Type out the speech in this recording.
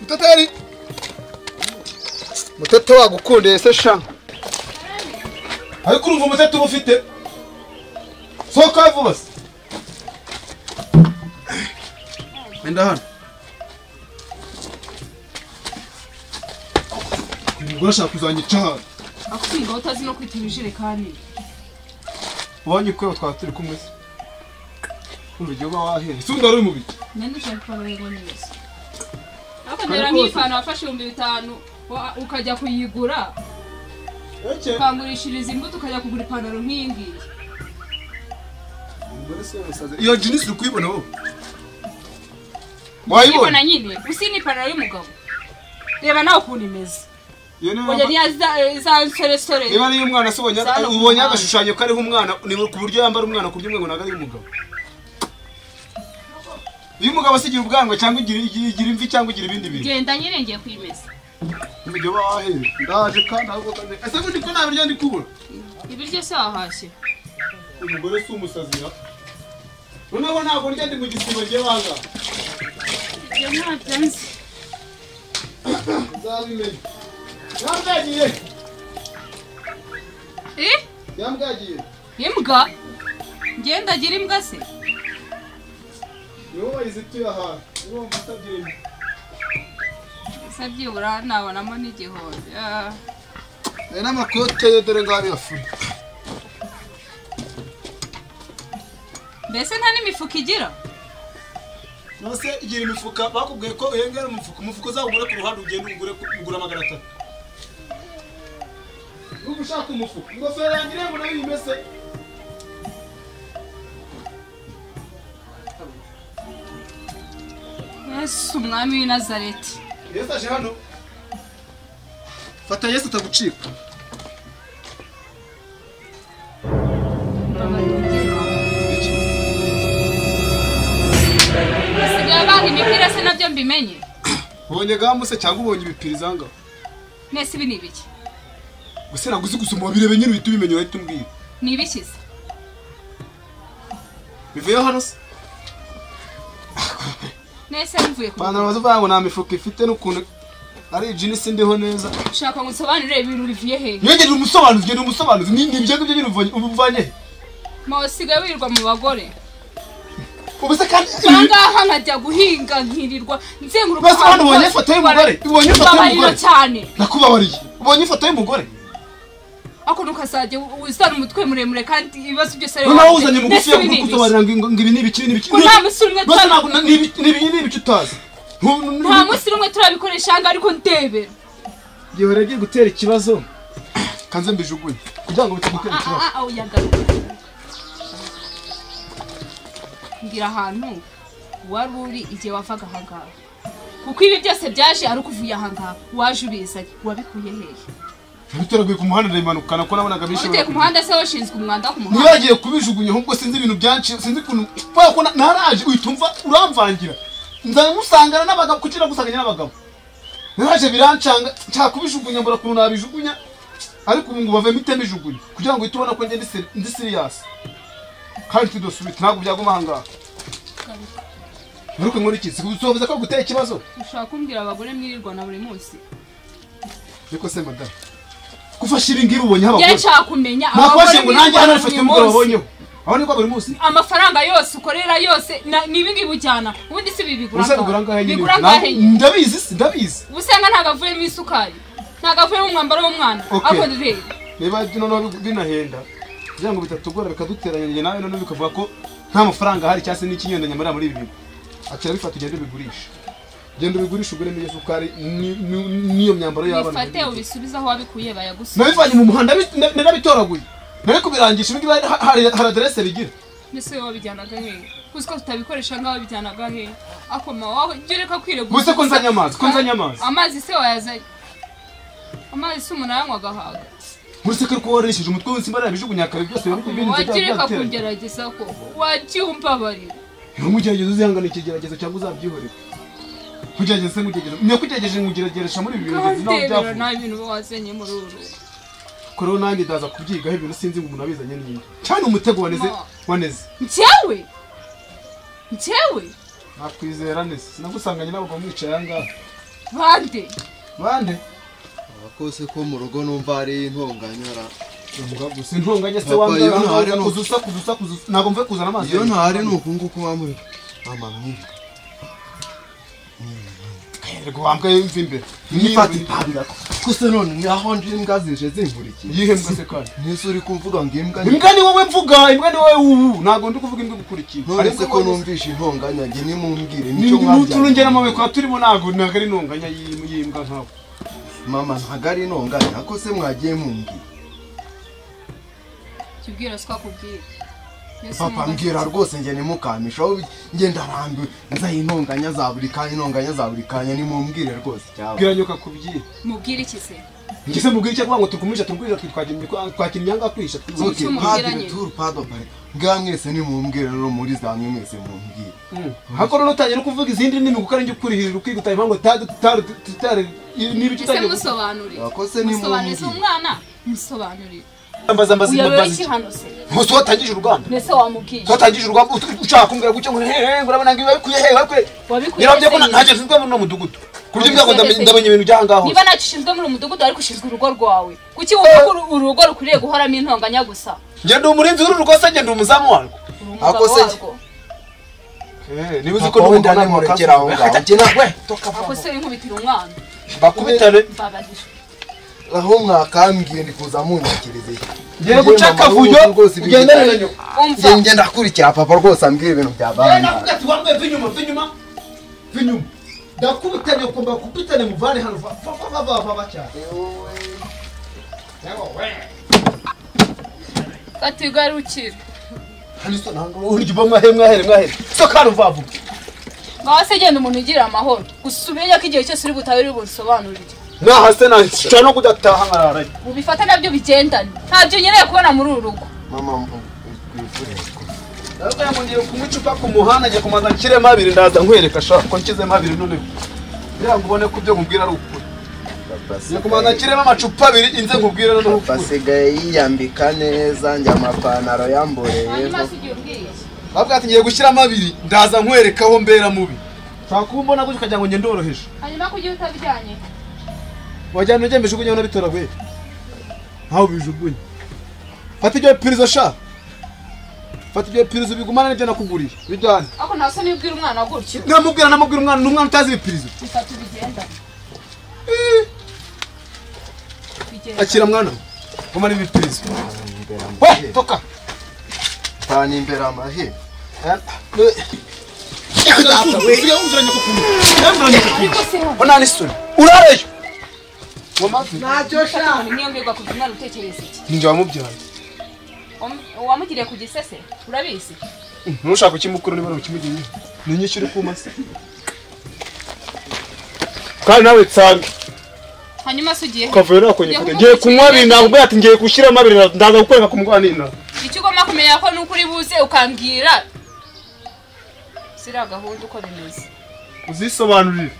Muteteri Mutete wagukundiye se sha ariko urumva mutete uba ufite soka vuba se enda hano umugore ashaka kuzanyica hano akwiga utazi no kwita ibijerekani ubonye ko twaturi kumwe se kumva igihugu wahere si undari mu biki nende ushaka kwabaye neza akondera nk'ifana wafashe 5,000 ukajya kuyigura ukangurishiriza imbuto ukajya kugura ipantaro nk'iyingiyi iyo jeans uri kuyibona wowe wayibona nyine usi ni ipantaro y'umugabo reba nawe ukuntu imeze oya niya za nsore niba ari umwana se ubonye agashushanyo kariho umwana ni ku buryo yambara umwana kubyumwe ngo naga ari umugabo uyu mugabo asigira ubwanwa cyangwa igira imvi cyangwa igira ibindi bintu genda nyine ngiye kwimeza ibyo bahere ndaje kandi ahubwo kandi ese undi ko nabiryo ndi kubura ibiryo se wahashye umugore si umusazira noneho ntabwo ndya ndi mu gisibo giye banga ibyo ntabyo nzi nzabimenye yambwagiye yambwagiye imbwa ngenda gira imbwa se niwo bayizituye ahantu niwo mutabyemye sabyibura nabonamo n'igihombe n'amakote ye dore ngaho yafuri mbese nta n'imifuka igira nose igira imifuka bakubwiye ko uhengera umufuka uzawugure ku ruhande ugenda ugura 300 nuko ushaka umufuka ingofero yanjye rero nayo imese Yesu umwami w'i Nazareti Yesu aje hano fata Yesu atagucika sigaye banga imipira se nabyo mbimenye ubonye gamuse cyangwa ubonye ibipiri zanga nese ibi ni ibiki gusa naguzi gusoma birebe nyine uhita ubimenya uhita umbwira ni ibiki se bivuye hano se nese mvuye bana bavuga ngo nta mifuka ifite n'ukuntu ari jeans ndiho neza ushaka ngo nsobanurire ibintu bivuye he yongera umusobanuzi ni ibyo ngibyo ubuvanye ma sigaye wirirwa mu bagore ubuse kandi bangaha nkajya guhinga nkirirwa nzenguruka base hano ubonye ifoto y'umugore ubonye ifoto y'umugore cyane nakubabariye ubonye ifoto y'umugore ako nukazajye uzana umutwe muremure kandi ibibazo byose ari nawe uzanye mugufi yo kugusobanurira ngo ibi ni ibiki nta musirumwe n'ibici utazi nta musirumwe turabikoresha ngo ariko ndebera gihora giye gutera ikibazo kanze mbijugunye kugira ngo bitagutera ikibazo ngira ahantu wari uri igihe wavaga ahangaha kuko ibi byose byaje ari ukuvuye ahangaha waje ubizanye wabikuye hehe biteraguye ku muhanda ndayimanukana ko nabonaga bishobora biteye ku muhanda se washinzwe umwanda ku muhanda nibagiye kubijugunya ahubwo sinzi ibintu byanci sinzi kuntu ko naraje uyitumva uramvangira nzamusangana n'abagabo kugira gusanganya n'abagabo naraje birancanga nshaka kubijugunya mbura kuntu nabijugunya ariko ubu ngo bave miteme ijugunya kugira ngo itubona ko ndi serious kandi tudosubite ntabwo byaguma ahangaha ariko nkora iki sikuzovuze ko gutera ikibazo ushaka kumbwira abagore mwirirwa na buri munsi niko se madame kufasha ibi ngibi ubonye abagore nshaka kumenya abagore ngo nanjye hano rifite umugore wabonyeho aho niko buri munsi amafaranga yose ukorera yose nibi ngibi ujyana ubundi si bigura ngahe ndabizi ubusenga ntagavuyemo isukari ntagavuyemo umwambaro w'umwana ako rero niba noneho binahenda kugira ngo bitatugora bikaduteranya njye nawe none bikavuga ko nta mafaranga ahari cyase n'ikinyenda nyamara muri ibi bintu akira bifata ugende bigurisha genda ubigurisha ugure n'iyo sukari n'iyo myambaro y'abana bifate ubisubiza aho wabikuye bayagusa nabivanye mu muhanda narabitoraguye nari kubirangisha ibi hari adresse bigira nese wabijyanaga he kuziko tutabikoresha ngaho bijyanaga he akoma waho gereka kwiregura buse ko nzanya amazi se wayazanye amazi se umuntu ayanywa agahaga Murse ko waresheje umutwe wese imbara yabijugunya kare byose bibintu wagireka kugerageza ko wacyumva bari numugerageza uzihangana ikigeragezo cyangwa uzabyihorera kugerageza se mugerageza niyo kugerageza ngugerageresha muri ibi bintu naho byafu nta bintu wazenye muri uru koro nanjye ndaza kubyigaho ibintu sinzi ngo umuntu abizanye n'indi cyane umutego waneze Ncewe nakwizera nese sinagusanganye nabo bamwicaye ahangaha bande Akose ko mu rugo numva ari intonganyara. gusa intonganya se wambara kuzusa ntago mve kuzana amazi Iyo ntari nukunguko wamwe mama mwibi. Rego wambwe imvi imbere Nifati tabira. Kuse none nyaho nje imbwa zije zinkurikiye. yihe mbwa se kandi Nese uri kumvuga ngo imbwa ni wowe mvuga imbwa ni wowe ntago ndi kuvuga imbwa gukurikiye Ariko ko numvisha intonganya nge nimumbwire nico mwabya amawe kwa turimo ntago ari intonganya yimbwa nkawe mama ntagari intonganya akose mwagiye mumbwire. Kibwira sikakubwira. Papa mbwira rwose nge nimukamisha aho nge ndarambiwe nza intonganya za buri kanya nimumbwire rwose cyaba. bwira nyoka kubyira Mubwire iki se? ngise mubwira icyo ngo tukumisha twakinyanga kwisha Okay, padre tour pado pare. Ngamwese nimumbwire rero muri zamwe mwese mumbwire. hakoro notangira no kuvuga izindi nini gukora njye kurihirira ukiguta impamgo tutare niba Ese kitanye musobanurire. Akose Musobanurire nimumbwire. umwana. Musobanurire. mbaza Uyobewe iki hano se? Muso watangije urugamba Nese wamubwiye. watangije urugamba ushaka kumbwira gucyo ngo urabona ngo ibikuye bakwe Wabikuye. nirabye ko ntaje nsizwe muri no mudugudu kuryo byago ndamenye ibintu byangaho Niba nacishinzwe muri umudugudu ariko ushinzwe urugo rwawe. Kuki wumva ko urugo rukuriye guhoramo intonganya gusa? nge ndi umurinzi w'uru rugo se nge ndi umuzamu warwo Akose niba uzi ko ko ndane murekera aho ngaho. Akose winkubitira umwana. bakubitane Mbabajije. Aho mwakambwiye ndi kuza munyakirize. ngiye guca akavuyo ugendane na nyoko Umva. Nge ndakurikira papa rwose ambwira ibintu byabana. navuga ati wambaye vinyuma ndakubitane ukomba kubitane muvane hano va cyane Katigarukira. haniso ntango uryo mwahere so kandi uvavuga Ngaho se genda umuntu ugira amahoro. Gusubira ko igihe cyose uri butabiri busobanurire. nahase nshaka no kudataha nkarara Ubifata nabyo bigendana. Ntabyo nyeneye kubona muri uru rugo. Mama mwifure. Ntabwo ngo ngiye kumucupa ku muhanda ngiye kumanza nshyiremo abiri ndaza nkwereka shaka ko nshyizemo abiri none kugira ngo ubone ko ibyo nkubwira ari ukuri ngiye kumanza nshyiremo amacupa abiri inze nkubwira none ukuri Basigaye yiyambika neza njya amapantaro yamboreye. Hanyuma sigiye ubwiye. ntabwo ati ngiye gushyiramo abiri ndaza nkwereka aho mbera mubi nshaka kuba mbona gutyo ukagira ngo ngende ndoroheje Hanyuma kugira utabijyanye. wajyana ujya mbijugunye ubona bitoraguye ntawe ubijugunye fata ibyo pirizo sha fata ibyo pirizo bigumana n'ibyo nakuguriye bijyane Ako nasa nibwira umwana gutyo. namubwira umwana n'umwana utazi ibipirizo Bifata bigendana. akira mwana gumana ibipirizo we toka Tani imbere amahe. onani suri urareyo Ntacyo sha. Niyo mbega kugira umwana utekereza iki? ninjye wamubyaye Wamugiriye ku gisese? Urabizi? ntushaka ukimukuru niba ukimugiye ni nyinshi uri kumasa kandi nawe tsange Hanyuma se ugiye. kavuyo nakonye kude ngiye kunywa abiri ntabwo ati ngiye gushyiramo abiri ndaza gukwereka ku mugwanina Icyo ugomba kumenya ko nuko uri buze ukambwira. Sira gahunda uko bimeze. uzisobanurire